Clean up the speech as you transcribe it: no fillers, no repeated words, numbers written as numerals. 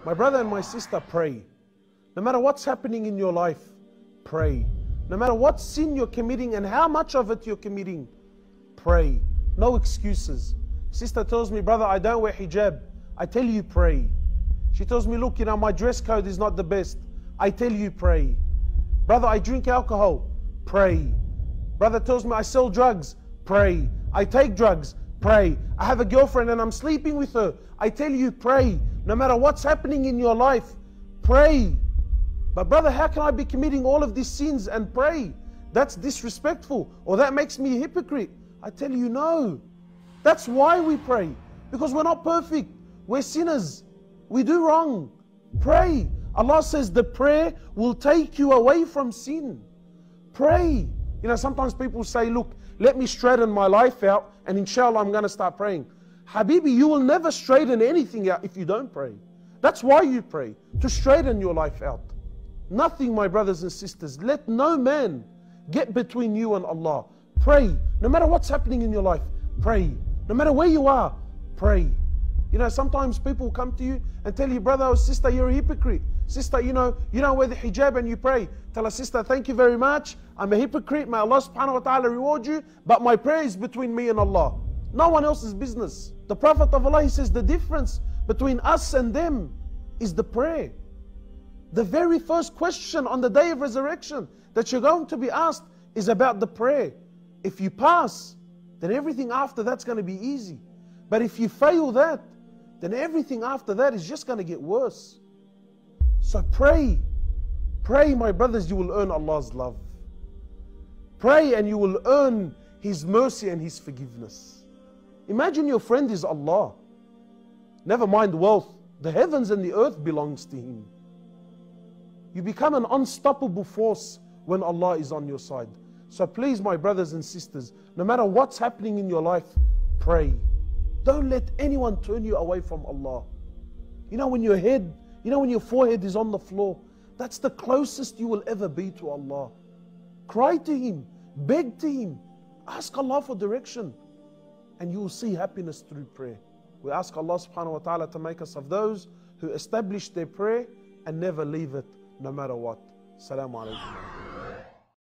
My brother and my sister, pray. No matter what's happening in your life, pray. No matter what sin you're committing and how much of it you're committing, pray. No excuses. Sister tells me, brother, I don't wear hijab. I tell you, pray. She tells me, look, my dress code is not the best. I tell you, pray. Brother, I drink alcohol. Pray. Brother tells me I sell drugs. Pray. I take drugs. Pray. I have a girlfriend and I'm sleeping with her. I tell you, pray. No matter what's happening in your life, pray. But brother, how can I be committing all of these sins and pray? That's disrespectful, or that makes me a hypocrite. I tell you, no. That's why we pray. Because we're not perfect. We're sinners. We do wrong. Pray. Allah says the prayer will take you away from sin. Pray. Sometimes people say, look, let me straighten my life out and inshallah I'm going to start praying. Habibi, you will never straighten anything out if you don't pray. That's why you pray, to straighten your life out. Nothing, my brothers and sisters, let no man get between you and Allah. Pray. No matter what's happening in your life, pray. No matter where you are, pray. Sometimes people come to you and tell you, brother or sister, you're a hypocrite. Sister, you don't wear the hijab and you pray. Tell a sister, thank you very much. I'm a hypocrite. May Allah subhanahu wa ta'ala reward you. But my prayer is between me and Allah. No one else's business. The Prophet of Allah, he says the difference between us and them is the prayer. The very first question on the day of resurrection that you're going to be asked is about the prayer. If you pass, then everything after that's going to be easy. But if you fail that, then everything after that is just going to get worse. So pray. Pray, my brothers, you will earn Allah's love. Pray and you will earn His mercy and His forgiveness. Imagine your friend is Allah. Never mind wealth. The heavens and the earth belongs to Him. You become an unstoppable force when Allah is on your side. So please, my brothers and sisters, no matter what's happening in your life, pray. Don't let anyone turn you away from Allah. When your forehead is on the floor, that's the closest you will ever be to Allah. Cry to Him, beg to Him, ask Allah for direction, and you will see happiness through prayer. We ask Allah subhanahu wa ta'ala to make us of those who establish their prayer and never leave it, no matter what. Assalamu alaikum.